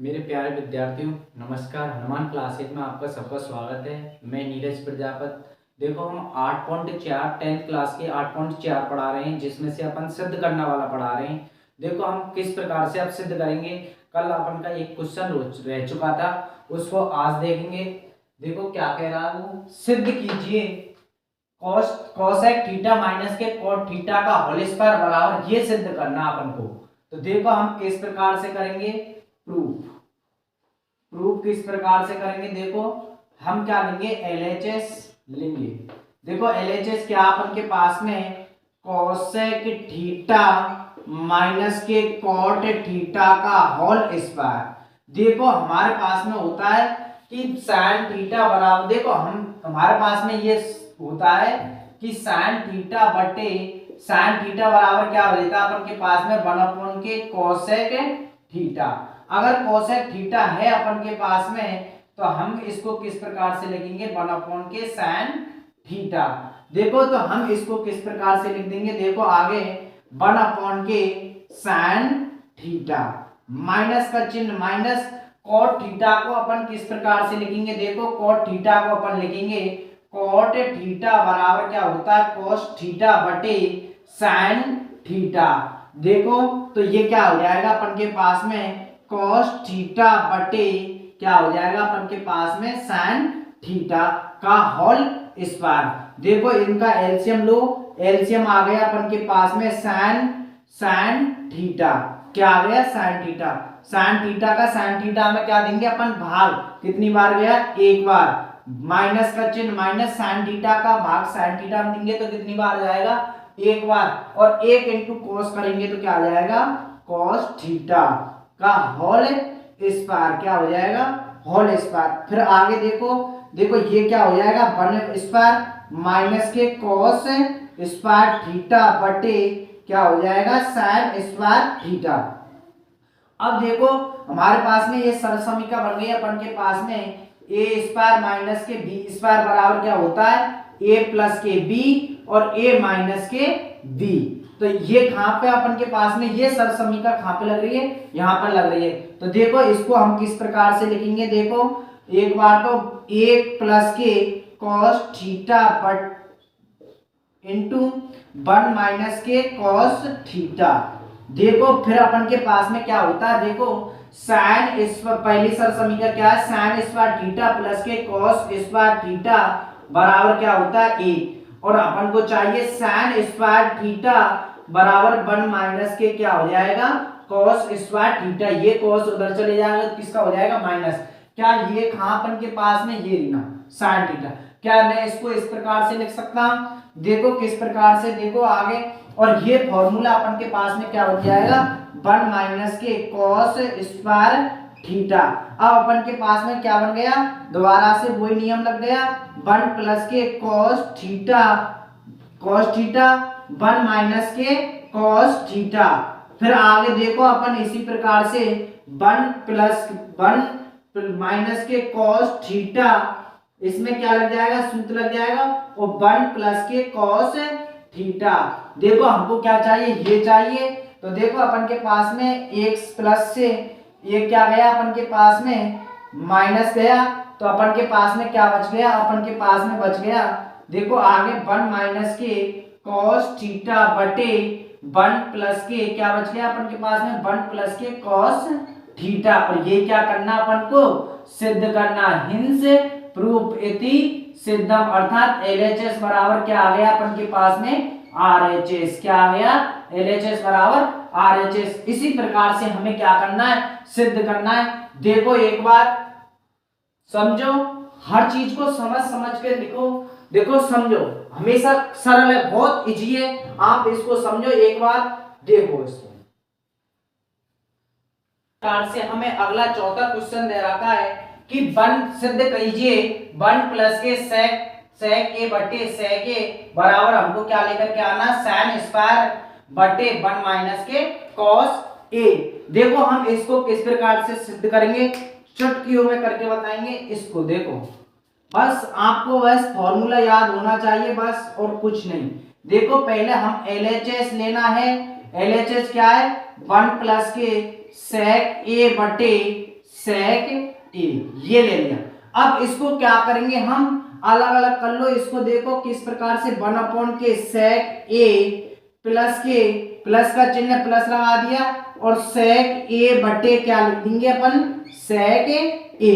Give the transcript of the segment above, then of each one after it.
मेरे प्यारे विद्यार्थियों, नमस्कार। हनुमान क्लासेज में आपका सबका स्वागत है। मैं नीरज प्रजापत। देखो, हम 8.4 10th क्लास के 8.4 पढ़ा रहे हैं, जिसमें से अपन सिद्ध करना वाला पढ़ा रहे हैं। देखो, हम किस प्रकार से अब सिद्ध करेंगे। कल अपन का एक क्वेश्चन रह चुका था, उसको आज देखेंगे। देखो क्या कह रहा है वो, सिद्ध कीजिए कॉस कॉसेक थीटा माइनस के कॉट थीटा का होल स्क्वायर बराबर, ये सिद्ध करना अपन को। तो देखो हम किस प्रकार से करेंगे प्रूफ। प्रूफ किस प्रकार से करेंगे, देखो हम क्या लेंगे, एलएचएस लेंगे। देखो एलएचएस क्या अपन के पास में, कोसेक थीटा माइनस के कॉट थीटा का होल स्क्वायर। देखो हमारे पास में होता है कि साइन थीटा बराबर, देखो हमारे पास में ये होता है कि साइन थीटा बटे साइन थीटा बराबर क्या हो जाता है अपन के पास में 1 के कोसेक थीटा। अगर कोसेक थीटा है अपन के पास में तो हम इसको किस प्रकार से लिखेंगे, 1 के साइन थीटा। देखो तो हम इसको किस प्रकार से लिख देंगे, देखो आगे 1 के साइन थीटा, माइनस का चिन्ह माइनस, कॉट थीटा को अपन किस प्रकार से लिखेंगे, देखो कॉट थीटा को अपन लिखेंगे कॉट थीटा बराबर क्या होता है, कोस थीटा बटे साइन थीटा। देखो तो ये क्या हो जाएगा अपन के पास में, cos थीटा बटे क्या हो जाएगा अपन के पास में साइन थीटा का होल स्क्वायर। देखो इनका एलसीएम लो, एलसीएम आ गया अपन के पास में साइन थीटा, क्या आ गया साइन थीटा। साइन थीटा का साइन थीटा में क्या देंगे अपन, भाग, कितनी बार गया, एक बार, माइनस का चिन्ह माइनस, साइन थीटा का भाग साइन थीटा में देंगे तो कितनी बार जाएगा, एक बार, और एक इंटू कोस करेंगे तो क्या आ जाएगा, cos थीटा का होल स्क्वायर, क्या हो जाएगा, होल स्क्वायर। फिर आगे देखो, देखो ये क्या हो जाएगा, 1 स्क्वायर माइनस के cos स्क्वायर थीटा बटे क्या हो जाएगा, साइन स्क्वायर थीटा। अब देखो हमारे पास में ये सरसमीका बन गई अपन के पास में, ए स्क्वायर माइनस के बी स्क्वायर बराबर क्या होता है, ए प्लस के बी और ए माइनस के बी। तो ये कहां पे अपन के पास में, ये सरसमीका कहां पे लग रही है, यहां पर लग रही है। तो देखो इसको हम किस प्रकार से लिखेंगे, देखो एक बार तो ए प्लस के cos theta but into 1 minus के कॉस थीटा। देखो फिर अपन के पास में क्या होता है, देखो साइन पहली सरसमीका क्या है, साइन स्क्वायर थीटा प्लस के कॉस स्क्वायर थीटा बराबर क्या होता है, ए, और अपन को चाहिए साइन स्क्वायर थीटा बराबर 1 माइनस के क्या हो जाएगा, कॉस स्क्वायर थीटा। ये कॉस उधर चले जाएगा तो किसका हो जाएगा, माइनस। क्या ये कहां अपन के पास में, ये ना साइन थीटा। क्या मैं इसको इस प्रकार से लिख सकता हूं, देखो किस प्रकार से, देखो आगे, और ये फॉर्मूला अपन के पास में क्या हो जाएगा, 1 माइनस के कॉस स्क्वायर थीटा। अब अपन के पास में क्या बन गया, दोबारा से वही नियम लग गया, 1 प्लस के कॉस थीटा 1 माइनस के कॉस थीटा। फिर आगे देखो अपन इसी प्रकार से 1 प्लस 1 माइनस के कॉस थीटा, इसमें क्या लग जाएगा, सूत्र लग जाएगा, और 1 प्लस के कॉस थीटा। देखो हमको क्या चाहिए, ये चाहिए। तो देखो अपन के पास में x प्लस से ये क्या गया, अपन के पास में माइनस गया, तो अपन के पास में क्या बच गया, अपन के पास में बच गया, देखो आगे 1 माइनस के कॉस थीटा बटे 1 प्लस के क्या बच गया अपन के पास में, 1 प्लस के कॉस थीटा। और ये क्या करना अपन को, सिद्ध करना, हिंस प्रूफ इति सिद्धम, अर्थात एलएचएस बराबर क्या आ गया अपन के पास में, आरएचएस। क्या आ गया, एलएचएस बराबर आरएचएस। इसी प्रकार से हमें क्या करना है, सिद्ध करना है। देखो एक बार समझो, हर चीज को समझ समझ के लिखो। देखो समझो, हमेशा सरल है, बहुत इजी है, आप इसको समझो एक बार, देखो इसको से हमें अगला चौथा क्वेश्चन दे रखा है कि 1 सिद्ध कीजिए 1 प्लस के सेक ए बटे सेक ए बराबर हमको क्या लेकर के आना, साइन स्क्वायर बटे 1 माइनस के कॉस ए। देखो हम इसको किस प्रकार से सिद्ध करेंगे, चुटकियों में करके बताएंगे इसको। देखो बस आपको बस फॉर्मूला याद होना चाहिए बस, और कुछ नहीं। देखो पहले हम एलएचएस लेना है, एलएचएस क्या है, 1 प्लस के सेक ए बटे sec a, ये ले लिया। अब इसको क्या करेंगे हम, अलग अलग कर लो इसको, देखो किस प्रकार से 1/k sec a प्लस के, प्लस का चिन्ह प्लस लगा दिया, और sec a बटे क्या लिख देंगे अपन, sec a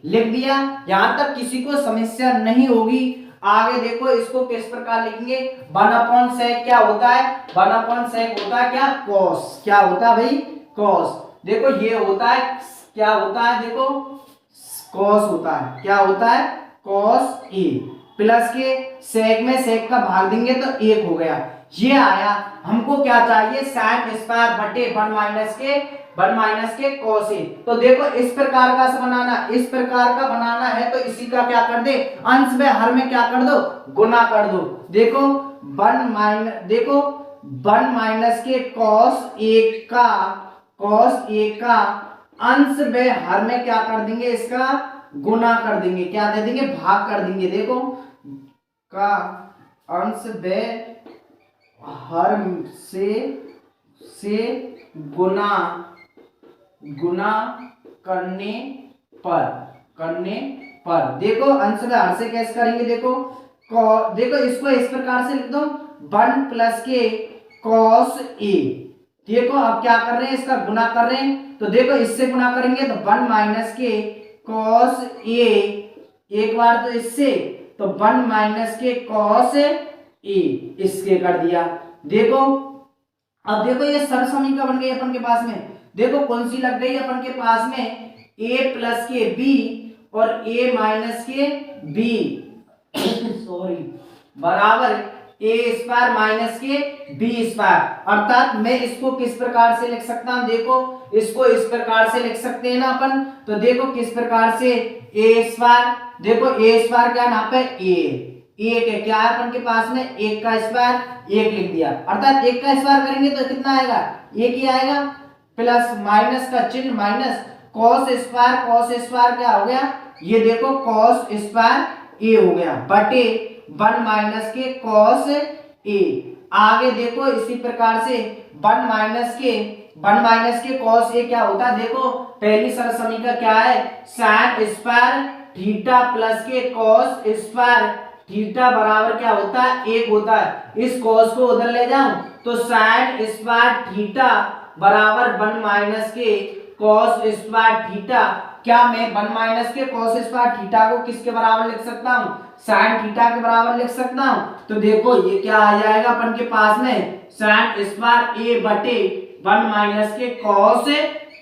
लिख दिया। यहां तक किसी को समस्या नहीं होगी। आगे देखो इसको किस प्रकार लिखेंगे, 1/sec क्या होता है, 1/sec होता है क्या, cos, क्या होता है भाई, cos। देखो ये होता है, क्या होता है, देखो cos होता है, क्या होता है, cos a प्लस के sec में sec का भाग देंगे तो 1 हो गया, ये आया। हमको क्या चाहिए, sin स्क्वायर बटे 1 के cos a। तो देखो इस प्रकार का बनाना, इस प्रकार का बनाना है तो इसी का क्या कर दे, अंश में हर में क्या कर दो, गुना कर दो। देखो 1 के cos a का अंश में हर में क्या कर देंगे, इसका गुना कर देंगे, क्या दे देंगे, भाग कर देंगे। देखो का अंश में हर से गुना करने पर देखो अंश में हर से कैसे करेंगे, देखो देखो इसको इस प्रकार से लिख दो, 1 के cos a। देखो अब क्या कर रहे हैं, इसका गुना कर रहे हैं, तो देखो इससे गुना करेंगे तो 1 के cos a, एक बार तो इससे, तो 1 के cos a इसके कर दिया। देखो अब देखो ये सरसमीका बन गई अपन के पास में, देखो कौन सी लग गई अपन के पास में, a प्लस के b और a माइनस के b सॉरी बराबर a स्क्वायर माइनस के b स्क्वायर। अर्थात मैं इसको किस प्रकार से लिख सकता हूं, देखो इसको इस प्रकार से लिख सकते हैं ना अपन, तो देखो किस प्रकार से, a स्क्वायर, देखो a स्क्वायर क्या नाप है, एक है, क्या है अपन के पास में, 1 का स्क्वायर 1 लिख दिया, अर्थात 1 का स्क्वायर करेंगे तो कितना आएगा, 1 ही आएगा, प्लस माइनस का चिन्ह माइनस, cos स्क्वायर क्या हो गया, ये देखो cos स्क्वायर a हो गया बटे 1 के cos a। आगे देखो इसी प्रकार से 1 के cos a क्या होता है, देखो पहली सरसमीका क्या है, sin स्क्वायर थीटा प्लस के cos स्क्वायर थीटा बराबर क्या होता है, 1 होता है। इस cos को उधर ले जाऊं तो sin स्क्वायर थीटा बराबर 1 के cos स्क्वायर थीटा, क्या मैं 1 के cos स्क्वायर थीटा को किसके बराबर लिख सकता हूं, sin थीटा के बराबर लिख सकता हूं। तो देखो ये क्या आ जाएगा अपन के पास में, sin स्क्वायर a बटे 1 के cos a,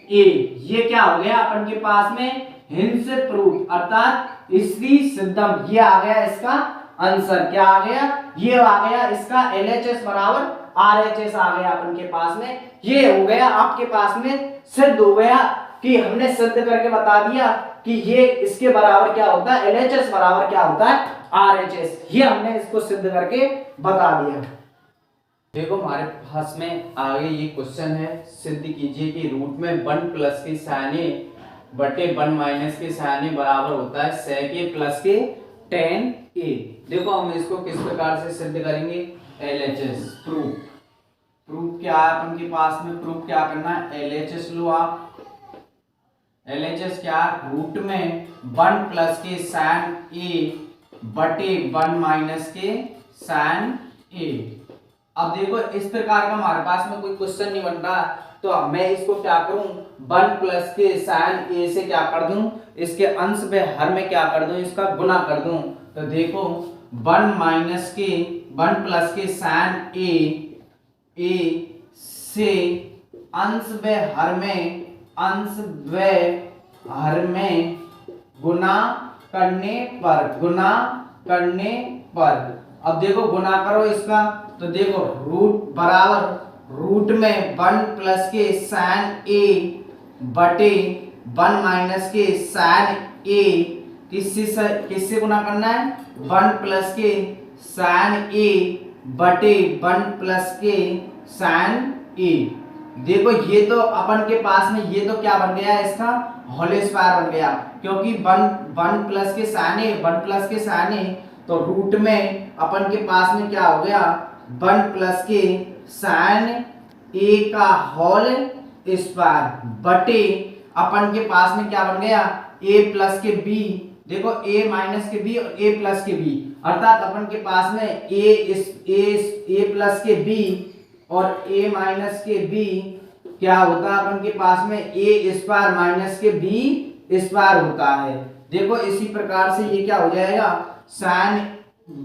ये क्या हो गया अपन के पास में, हिंस प्रूफ, अर्थात इसकी सिद्धम, ये आ गया इसका आंसर, क्या आ गया, ये आ गया इसका LHS बराबर RHS आ गया अपन के पास में। ये हो गया आपके पास में सिद्ध हो गया, कि हमने सिद्ध करके बता दिया कि ये इसके बराबर क्या होता है, LHS बराबर क्या होता है, RHS, ये हमने इसको सिद्ध करके बता दिया। देखो हमारे पास में आगे ये क्वेश्चन है, सिद्ध कीजिए कि रूट में 1 प्लस के sin a बटे 1 माइनस के sin a बराबर होता है sec a प्लस के tan a। देखो हम इसको किस प्रकार से सिद्ध करेंगे, LHS प्रूफ क्या है अपन के पास में, प्रूफ क्या करना है, LHS लो आप, LHS क्या, रूट में 1 प्लस के sin a बटे 1 माइनस के sin a। अब देखो इस प्रकार का हमारे पास में कोई क्वेश्चन नहीं बन रहा, तो मैं इसको क्या करूं, 1 प्लस के sin a से क्या कर दूं, इसके अंश में हर में क्या कर दूं, इसका गुना कर दूं। तो देखो 1 प्लस के sin a से अंश में हर में गुना करने पर, अब देखो गुना करो इसका, तो देखो रूट बराबर रूट में 1 प्लस के sin a बटे 1 माइनस के sin a, किससे गुना करना है, 1 प्लस के sin a बटे 1 प्लस के sin a। देखो ये तो अपन के पास में ये तो क्या बन गया, इसका होल स्क्वायर बन गया, क्योंकि 1 प्लस के sin a, तो रूट में अपन के पास में क्या हो गया, 1 प्लस के sin a का होल स्क्वायर बटे, अपन के पास में क्या बन गया, a प्लस के b, देखो a माइनस के b और a प्लस के b, अर्थात अपन के पास में a प्लस के b और a माइनस के b क्या होता है, अपन के पास में a स्क्वायर माइनस के b स्क्वायर होता है। देखो इसी प्रकार से ये क्या हो जाएगा, साइन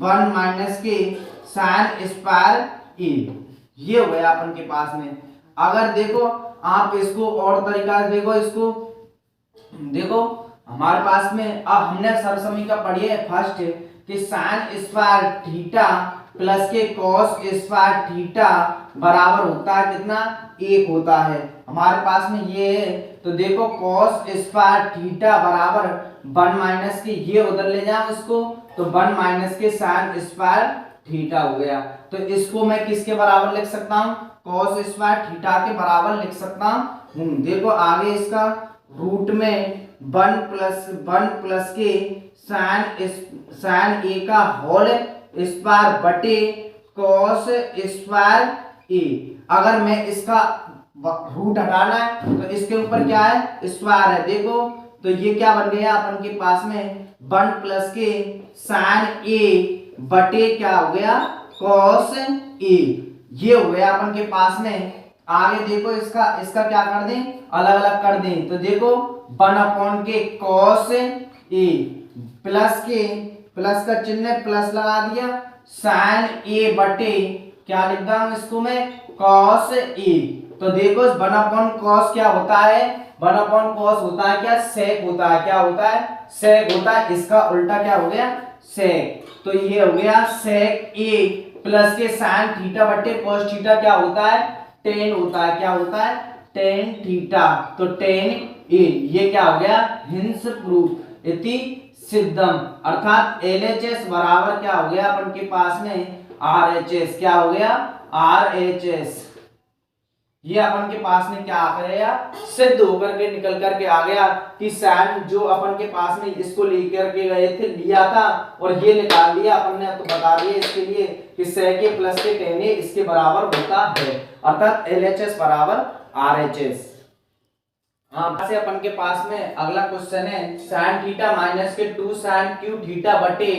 1 माइनस के साइन स्क्वायर a, ये हो गया अपन के पास में। अगर देखो आप इसको और तरीका से देखो, इसको देखो हमारे पास में अब हमने सरसमीका पढ़ी है फर्स्ट कि साइन स्क्वायर थीटा प्लस के कॉस स्क्वायर थीटा बराबर होता है कितना, 1 होता है। हमारे पास में ये है तो देखो कॉस स्क्वायर थीटा बराबर 1 माइनस के, ये उधर ले जाओ इसको, तो 1 माइनस के साइन स्क्वायर थीटा हो गया। तो इसको मैं किसके बराबर लिख सकता हूँ, कॉस स्क्वायर थीटा के बराबर लिख सकता हूँ। देखो आगे इसका रूट में 1 प्लस के साइन ए का होल स्क्वायर बटे कॉस स्क्वायर ए। अगर मैं इसका रूट हटाना है तो इसके ऊपर क्या है, स्क्वायर है, देखो तो ये क्या बन गया अपन के पास में 1 प्लस के साइन ए बटे क्या हो गया, कॉस ए, ये हो गया अपन के पास में। आगे देखो इसका क्या कर दें, अलग अलग कर दें, तो देखो 1 अपॉन के कॉस ए प्लस का चिन्ह प्लस लगा दिया, साइन ए बटे क्या लिखता हूं इसको मैं, कॉस ए। तो देखो 1 अपॉन कॉस क्या होता है, 1 अपॉन कॉस होता है क्या, सेक होता है, क्या होता है, सेक होता है, इसका उल्टा क्या हो गया, सेक। तो ये हो गया सेक ए प्लस के साइन थीटा बटे कॉस थीटा क्या होता है, टेन होता है, क्या होता है, टेन थीटा, तो टेन ए, ये क्या हो गया, हिंस प्रूफ इति सिद्धम, अर्थात LHS बराबर क्या हो गया अपन के पास में RHS, क्या हो गया RHS। ये अपन के पास में क्या आ गया, सिद्ध होकर के निकल करके आ गया कि साइन जो अपन के पास में इसको लेकर के गए थे, लिया था और ये निकाल लिया अपन ने, तो बता दिया इसके लिए कि sec a प्लस के tan a इसके बराबर होता है, अर्थात LHS बराबर RHS। हाँ से अपन के पास में अगला क्वेश्चन है साइन थीटा माइनस के 2 साइन क्यू थीटा बटे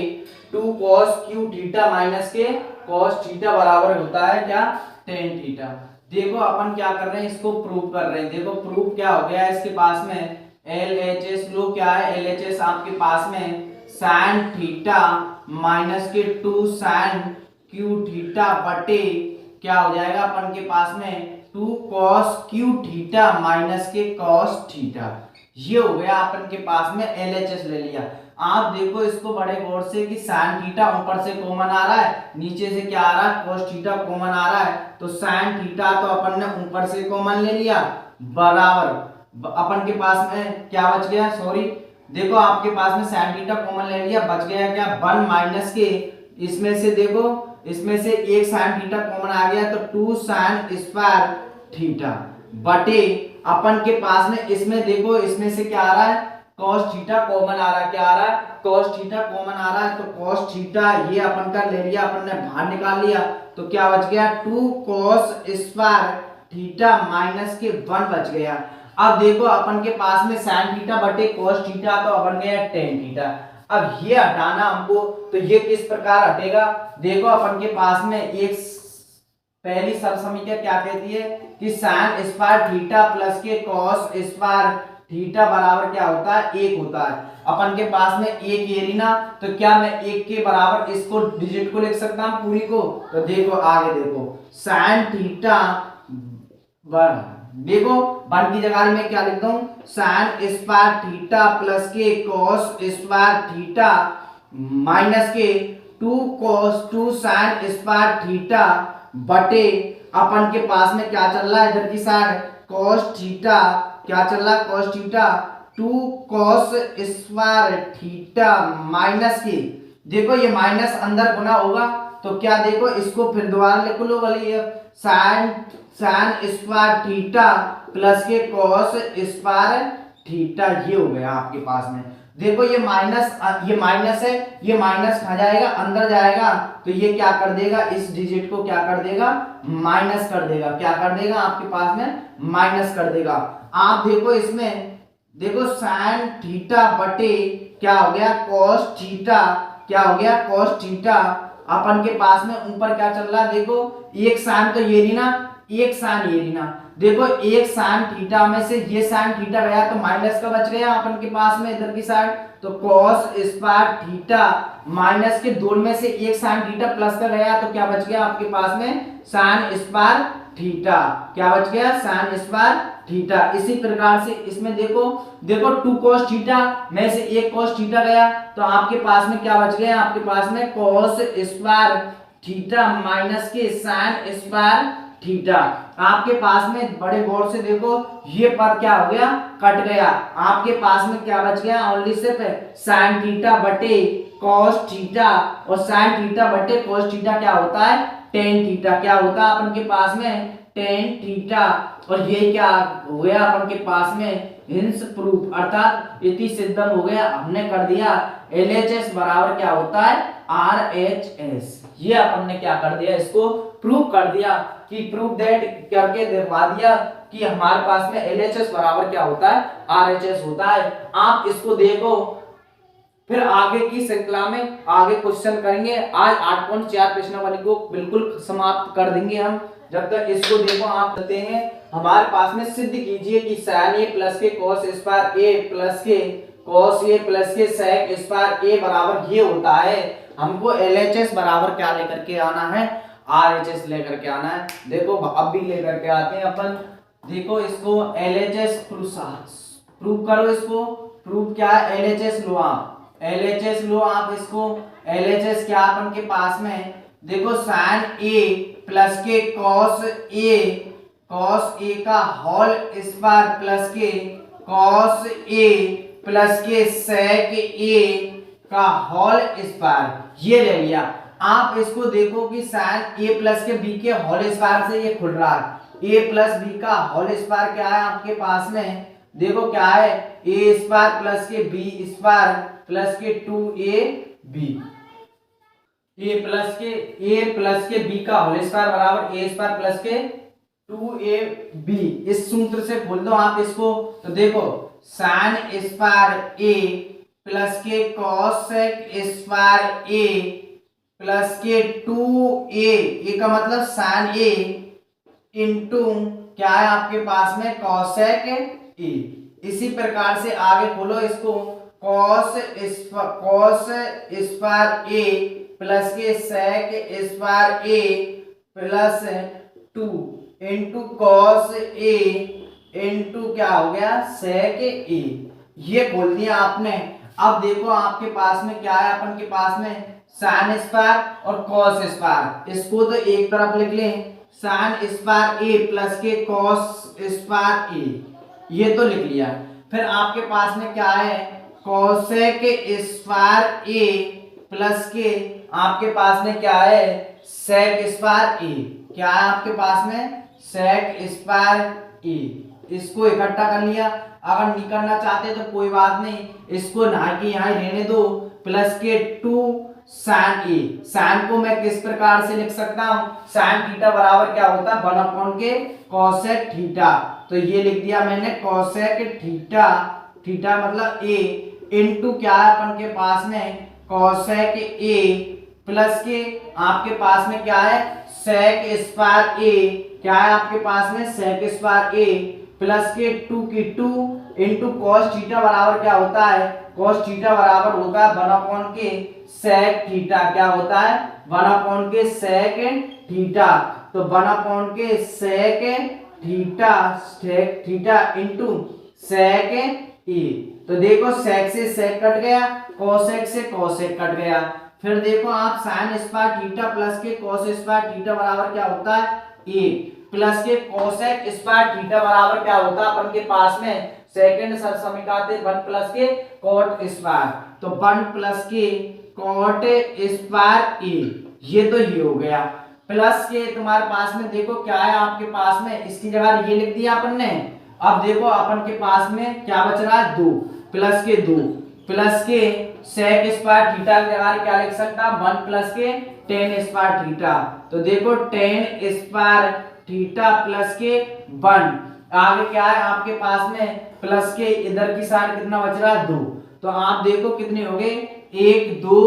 2 कॉस क्यू थीटा माइनस के कॉस थीटा बराबर होता है क्या, टेन थीटा। देखो अपन क्या कर रहे हैं, इसको प्रूव कर रहे हैं। देखो प्रूफ क्या हो गया इसके पास में, LHS लो क्या है, LHS आपके पास में साइन थीटा माइनस के 2 साइन क्यू थीटा बटे क्या हो जाएगा अपन के पास में 2 कॉस क्यू थीटा माइनस के कॉस थीटा, ये हो गया अपन के पास में LHS ले लिया। आप देखो इसको बड़े गौर से कि साइन थीटा ऊपर से कॉमन आ रहा है, नीचे से क्या आ रहा है, कॉस थीटा कॉमन आ रहा है, तो साइन थीटा तो अपन ने ऊपर से कॉमन ले लिया, बराबर अपन के पास में क्या बच गया, सॉरी देखो आपके पास में साइन थीटा कॉमन ले लिया, बच गया क्या 1 माइनस के, इसमें से देखो इसमें से एक साइन थीटा कॉमन आ गया तो 2 साइन स्क्वायर थीटा बटे अपन के पास में इसमें देखो इसमें से क्या आ रहा है, cos थीटा कॉमन आ रहा है, क्या आ रहा है, cos थीटा कॉमन आ रहा है, तो cos थीटा ये अपन का ले लिया, अपन ने बाहर निकाल लिया, तो क्या बच गया 2 cos स्क्वायर थीटा माइनस के 1 बच गया। अब देखो अपन के पास में sin थीटा बटे cos थीटा तो बन गया tan थीटा। अब ये हटाना हमको, तो ये किस प्रकार हटेगा, देखो अपन के पास में एक पहली सरसमीकरण क्या कहती है कि sin स्क्वायर थीटा प्लस के cos स्क्वायर थीटा बराबर क्या होता है, 1 होता है। अपन के पास में एक ये ना, तो क्या मैं 1 के बराबर इसको डिजिट को लिख सकता हूं पूरी को, तो देखो आगे देखो sin थीटा देखो 1 की जगह में क्या लिखता हूं, sin स्क्वायर थीटा प्लस के cos स्क्वायर थीटा माइनस के 2 sin स्क्वायर थीटा बटे अपन के पास में क्या चल रहा है इधर की साइड cos थीटा, क्या चल रहा है cos theta 2 cos square theta minus के, देखो ये माइनस अंदर गुना होगा तो क्या देखो इसको फिर दोबारा लिख लो, वाली sin स्क्वायर थीटा प्लस के cos स्क्वायर थीटा, ये हो गया आपके पास में। देखो ये माइनस है, ये माइनस कहाँ जाएगा, अंदर जाएगा, तो ये क्या कर देगा, इस डिजिट को क्या कर देगा, माइनस कर देगा, क्या कर देगा आपके पास में माइनस कर देगा। आप देखो इसमें देखो साइन थीटा बटे क्या हो गया कॉस थीटा, क्या हो गया कॉस थीटा। अपन के पास में ऊपर क्या चल रहा है, देखो एक साइन तो ये रही ना, एक साइन ये रही ना। देखो एक साइन थीटा में से ये साइन थीटा गया तो माइनस का बच गया अपन के पास में इधर की साइड, तो कॉस स्क्वायर थीटा माइनस के दो में से एक साइन थीटा प्लस का गया तो क्या बच गया आपके पास में साइन स्क्वायर थीटा, क्या बच गया साइन स्क्वायर थीटा। इसी प्रकार से इसमें देखो, देखो टू कॉस थीटा में से एक कॉस थीटा गया तो आपके पास में क्या बच गया, आपके पास में कॉस स्क्वायर थीटा माइनस के साइन स्क्वायर थीटा। आपके पास में बड़े गौर से देखो ये पद क्या हो गया कट गया, आपके पास में क्या बच गया ओनली सिर्फ साइन थीटा बटे कॉस थीटा, और साइन थीटा बटे कॉस थीटा क्या होता है टेन थीटा, क्या होता है अपन के पास में टेन थीटा। और ये क्या हो गया अपन के पास में हिंस प्रूफ, अर्थात इति सिद्धम हो गया, हमने कर दिया LHS बराबर क्या होता है RHS। ये अपन ने क्या कर दिया इसको प्रूफ कर दिया कि प्रूफ दैट करके दिखा दिया कि हमारे पास में LHS बराबर क्या होता है RHS होता है। आप इसको देखो फिर आगे की श्रृंखला में आगे क्वेश्चन करेंगे। आज 8.4 प्रश्नावली को बिल्कुल समाप्त कर देंगे हम। जब तक इसको देखो आप कहते हैं हमारे पास में सिद्ध कीजिए कि sin a प्लस के cos स्क्वायर a प्लस के cos a प्लस के sec स्क्वायर a बराबर ये होता है। हमको LHS बराबर क्या लेकर के आना है RHS लेकर के आना है। देखो अब भी लेकर के आते हैं अपन, देखो इसको LHS प्रूफ करो, इसको प्रूफ क्या है LHS लो आप, LHS लो आप इसको। LHS क्या अपन के पास में देखो sin a प्लस के cos a का होल स्क्वायर प्लस के cos a प्लस के sec a का होल स्क्वायर, ये ले लिया। आप इसको देखो कि sin a प्लस के b के होल स्क्वायर से ये खुल रहा है, a प्लस b का होल स्क्वायर क्या है आपके पास में, देखो क्या है a स्क्वायर प्लस के b स्क्वायर प्लस के 2ab, a प्लस के b का होल स्क्वायर बराबर a स्क्वायर प्लस के 2ab। इस सूत्र से खोल दो आप इसको, तो देखो sin स्क्वायर a प्लस के cos स्क्वायर a प्लस के 2a का मतलब sin a इंटू क्या है आपके पास में cosec a। इसी प्रकार से आगे खोलो इसको cos स्क्वायर a प्लस के sec square a plus 2 into cos a into क्या हो गया sec a, ये खोल दिया आपने। अब देखो आपके पास में क्या है, अपन के पास में sin स्क्वायर और cos स्क्वायर, इसको तो एक तरफ लिख लें sin स्क्वायर a प्लस के cos स्क्वायर a, ये तो लिख लिया। फिर आपके पास में क्या है cosec स्क्वायर a प्लस के आपके पास में क्या है sec स्क्वायर a, क्या है आपके पास में sec स्क्वायर a, इसको इकट्ठा कर लिया। अगर नहीं करना चाहते तो कोई बात नहीं, इसको ना कि यहाँ रहने दो, प्लस के 2 sin a, sin को मैं किस प्रकार से लिख सकता हूँ sin थीटा बराबर क्या होता है 1 के cosec थीटा, तो ये लिख दिया मैंने cosec थीटा, थीटा मतलब a इंटू क्या है अपन के पास में cosec a प्लस के आपके पास में क्या है sec स्क्वायर a, क्या है आपके पास में sec स्क्वायर a प्लस के 2 की 2 इंटू cos थीटा बराबर क्या होता है cos थीटा बराबर होता है 1 के sec थीटा, क्या होता है 1 के sec थीटा, तो 1 के sec theta, sec theta into sec a, तो देखो sec से sec कट गया, cosec से cosec कट गया। फिर देखो आप sin स्क्वायर थीटा प्लस के cos स्क्वायर थीटा बराबर क्या होता है a प्लस के cosec स्क्वायर थीटा बराबर क्या होता है अपन के पास में सेकंड समीकरण 1 प्लस के cot स्क्वायर, तो 1 प्लस के cot स्क्वायर a, ये तो ये हो गया। प्लस के तुम्हारे पास में देखो क्या है आपके पास में, इसकी जगह ये लिख दिया अपन ने। अब देखो अपन के पास में क्या बच रहा है 2 प्लस के 2 प्लस के sec स्क्वायर थीटा की जगह क्या लिख सकता 1 प्लस के tan स्क्वायर थीटा, तो देखो tan स्क्वायर थीटा प्लस के 1। आगे क्या है आपके पास में प्लस के इधर की साइड कितना बच रहा है 2। तो आप देखो कितने हो गए 1 2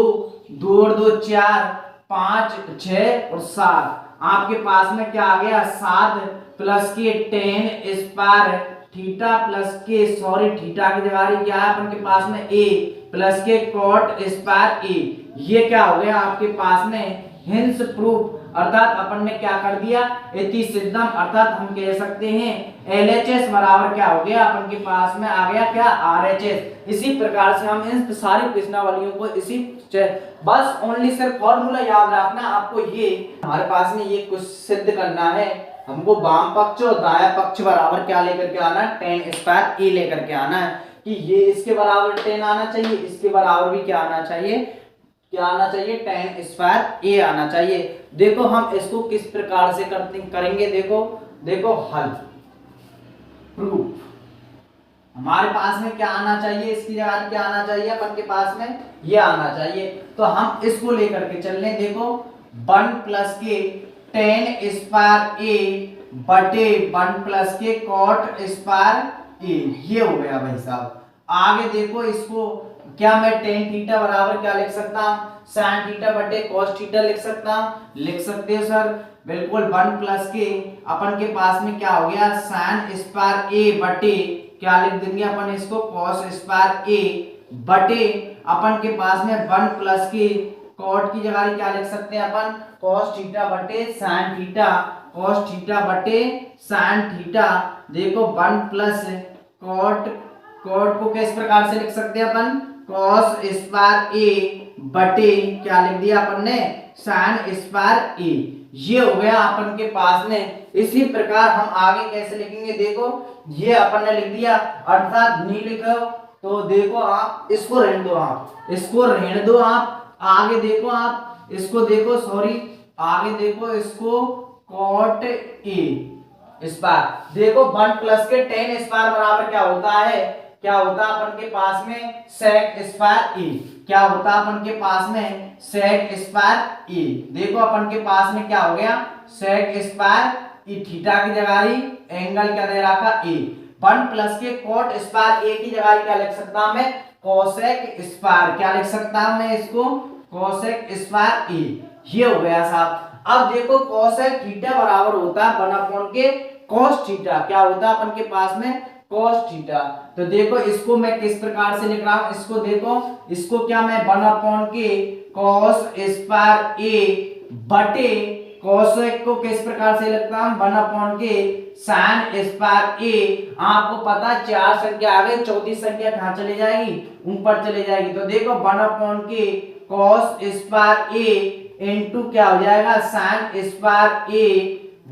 2 और 2 4 5 6 और 7। आपके पास में क्या आ गया 7 प्लस के टेन स्क्वायर थीटा प्लस के सॉरी थीटा की जगह क्या है अपन के पास में a प्लस के कॉट स्क्वायर a। ये क्या हो गया आपके पास में हिंस प्रूफ, अर्थात अपन ने क्या कर दिया इति सिद्धम, अर्थात हम कह सकते हैं LHS बराबर क्या हो गया अपन के पास में आ गया क्या RHS। इसी प्रकार से हम इन सारी प्रश्नावलियों को इसी बस ओनली सिर्फ फॉर्मूला याद रखना आपको। ये हमारे पास में ये कुछ सिद्ध करना है, हमको वाम पक्ष और दाया पक्ष बराबर क्या लेकर के आना है टेन स्क्वायर ए लेकर के आना है कि ये इसके बराबर टेन आना चाहिए, इसके बराबर भी क्या आना चाहिए, क्या आना चाहिए टेन स्क्वायर ए आना चाहिए। देखो हम इसको किस प्रकार से करेंगे, देखो देखो हल प्रूफ हमारे पास में क्या आना चाहिए, इसकी जगह क्या आना चाहिए अपन के पास में ये आना चाहिए। तो हम इसको लेकर के चल रहे, देखो 1 प्लस के टेन स्क्वायर ए बटे 1 प्लस के कॉट स्क्वायर ए, ये हो गया भाई साहब। आगे देखो इसको क्या मैं टेन थीटा बराबर क्या लिख सकता हूँ साइन थीटा बटे कॉस थीटा लिख सकता हूँ, लिख सकते हो सर बिल्कुल। 1 प्लस के अपन के पास में क्या हो गया साइन स्क्वायर ए बटे क्या लिख देंगे अपन इसको कॉस स्क्वायर ए बटे अपन के पास में 1 प्लस के कॉट की जगह क्या लिख सकते हैं अपन कॉस थीटा बटे साइन थीटा, कॉस थीटा बटे साइन थीटा। देखो 1 प्लस कॉट, कॉट को किस प्रकार से लिख सकते हैं अपन कॉस स्क्वायर ए बटे क्या लिख दिया अपन ने साइन स्क्वायर ए, ये हो गया अपन के पास में। इसी प्रकार हम आगे कैसे लिखेंगे, देखो ये अपन ने लिख दिया, अर्थात नहीं लिखो तो देखो आप इसको रहने दो, आप इसको रहने दो, आप आगे देखो आप इसको देखो सॉरी आगे देखो इसको कॉट ए स्क्वायर। देखो 1 प्लस के टेन स्क्वायर बराबर क्या होता है, क्या होता है अपन के पास में सेक स्क्वायर ए, क्या होता है अपन के पास में सेक स्क्वायर ए। देखो अपन के पास में क्या हो गया सेक स्क्वायर ए, थीटा की जगह एंगल क्या दे रहा था ए। 1 प्लस के कॉट स्क्वायर ए की जगह क्या लिख सकता हूं मैं कोसेक स्क्वायर, क्या लिख सकता हूं मैं इसको कोसेक स्क्वायर ए, ये हो गया साहब। अब देखो कोसेक थीटा बराबर होता है 1 के cos थीटा, क्या होता है अपन के पास में cos थीटा। तो देखो इसको मैं किस प्रकार से लिख रहा हूं, इसको देखो इसको क्या मैं 1 के cos स्क्वायर ए बटे कोसेक को किस प्रकार से लिखता हूं 1 के साइन स्क्वायर ए। आपको पता 4 संख्या आ गई, चौथी संख्या कहां चली जाएगी ऊपर चली जाएगी। तो देखो 1 के cos स्क्वायर ए इनटू क्या हो जाएगा साइन स्क्वायर ए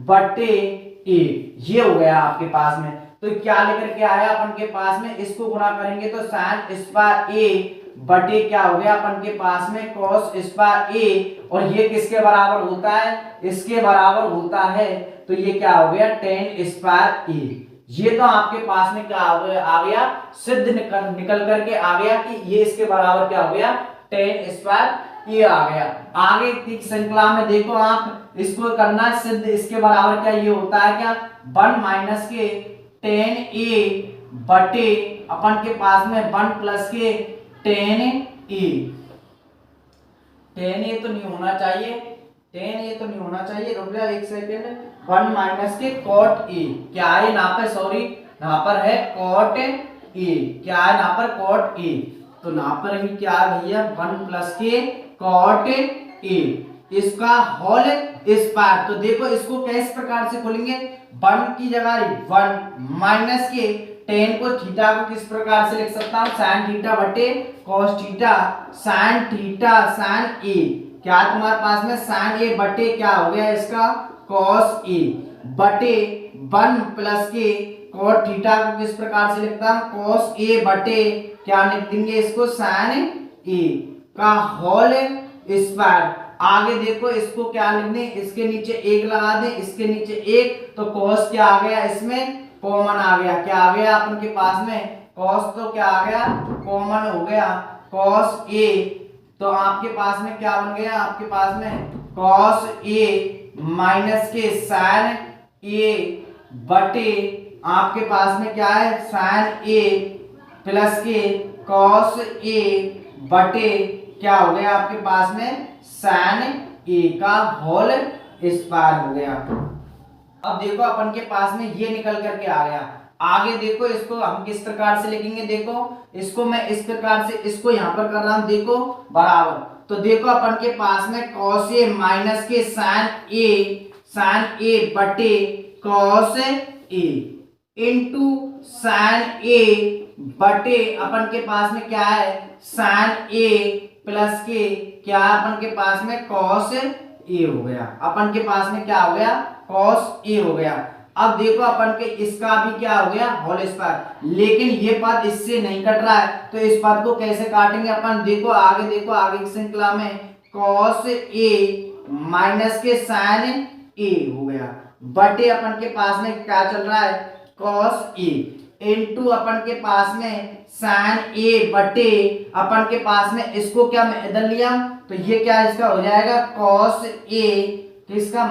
बटे ए, ये हो गया आपके पास में। तो क्या लेकर के आया अपन के पास में, इसको गुणा करेंगे तो साइन स्क्वायर ए बटे क्या हो गया अपन के पास में cos स्क्वायर ए, और ये किसके बराबर होता है इसके बराबर होता है। तो ये क्या हो गया टेन स्क्वायर ए। ये तो आपके पास में क्या आ गया सिद्ध निकल करके आ गया कि ये इसके बराबर क्या हो गया टेन स्क्वायर ए आ गया। आगे की श्रृंखला में देखो आप इसको करना सिद्ध, इसके बराबर क्या ये होता है क्या 1 माइनस के टेन ए बटे अपन के पास में 1 प्लस के टेन ए। टेन ए तो नहीं होना चाहिए, टेन ए तो नहीं होना चाहिए, रुक जा एक सेकेंड। 1 माइनस के कॉट ए, क्या है यहाँ पे सॉरी यहाँ पर है कॉट ए, क्या है यहाँ पर कॉट ए। तो यहाँ पर भी क्या है भैया 1 प्लस के कॉट ए, इसका होल स्क्वायर। तो देखो इसको किस प्रकार से खोलेंगे 1 की जगह 1 माइनस के टेन को थीटा को किस प्रकार से लिख सकता हूं साइन थीटा बटे cos theta, sine theta sine a, क्या तुम्हारे पास में साइन ए बटे क्या हो गया इसका कॉस ए बटे 1 प्लस के कॉट थीटा को किस प्रकार से लिखता हूं कॉस ए बटे क्या लिख देंगे इसको साइन ए का होल स्क्वायर। आगे देखो इसको क्या लिख दें, इसके नीचे 1 लगा दें, इसके नीचे 1, तो cos क्या आ गया इसमें कॉमन आ गया, क्या आ गया अपन के पास में cos तो क्या आ गया कॉमन हो गया cos a। तो आपके पास में क्या बन गया आपके पास में cos a माइनस के sin a बटे आपके पास में क्या है, साइन ए प्लस के कॉस ए बटे क्या हो गया आपके पास में, साइन ए का होल स्क्वायर हो गया। अब देखो अपन के पास में ये निकल करके आ गया। आगे देखो इसको हम किस प्रकार से लिखेंगे, देखो इसको मैं इस प्रकार से इसको यहां पर कर रहा हूं, देखो बराबर। तो देखो अपन के पास में कॉस ए माइनस के साइन ए बटे कॉस ए इंटू साइन ए बटे अपन के पास में क्या है, साइन ए प्लस के क्या अपन के पास में कॉस ए हो गया। अपन के पास में क्या हो गया, कॉस ए हो गया। अब देखो अपन के इसका भी क्या हो गया, होल स्क्वायर। लेकिन ये पद इससे नहीं कट रहा है, तो इस पद को कैसे काटेंगे अपन, देखो आगे की श्रृंखला में कॉस ए माइनस के साइन ए हो गया बटे अपन के पास में क्या चल रहा है, कॉस ए इंटू अपन के पास में साइन ए बटे अपन के पास में इसको क्या मैं इधर लिया, तो ये क्या इसका हो जाएगा, कॉस ए किसका,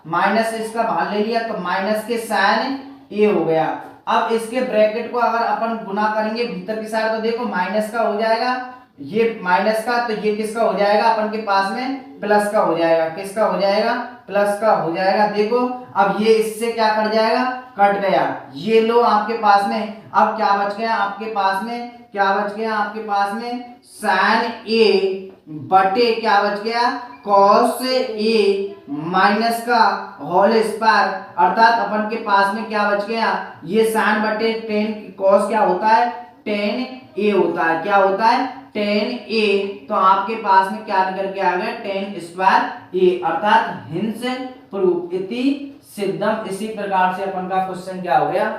माइनस इसका बाहर ले लिया, तो माइनस के साइन ए हो गया। अब इसके ब्रैकेट को अगर अपन गुना करेंगे भीतर की साइड, तो देखो माइनस का हो जाएगा, ये माइनस का, तो ये किसका हो जाएगा अपन के पास में, प्लस का हो जाएगा। किसका हो जाएगा, प्लस का हो जाएगा। देखो अब ये इससे क्या कट जाएगा, कट गया। ये लो आपके पास में अब क्या बच गया आपके पास में, क्या बच गया आपके पास में, साइन ए बटे क्या बच गया, कॉस ए माइनस का होल स्क्वायर, अर्थात अपन के पास में क्या बच गया, ये साइन बटे टेन कॉस क्या होता है, टेन ए होता है। क्या होता है, टेन ए। तो आपके पास में क्या निकल के आ गया, टेन स्क्वायर ए, अर्थात हिंस प्रूफ इति सिद्धम। इसी प्रकार से अपन का क्वेश्चन क्या हो गया,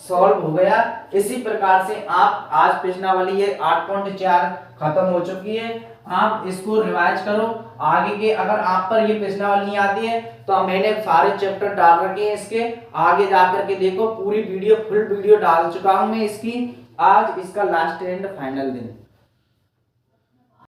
सॉल्व हो गया। इसी प्रकार से आप आज प्रश्नावली ये 8.4 खत्म हो चुकी है। आप इसको रिवाइज करो आगे के, अगर आप पर ये प्रश्नावली नहीं आती है तो मैंने सारे चैप्टर डाल रखे हैं इसके, आगे जाकर के देखो पूरी वीडियो फुल वीडियो डाल चुका हूं मैं इसकी। आज इसका लास्ट एंड फाइनल दिन।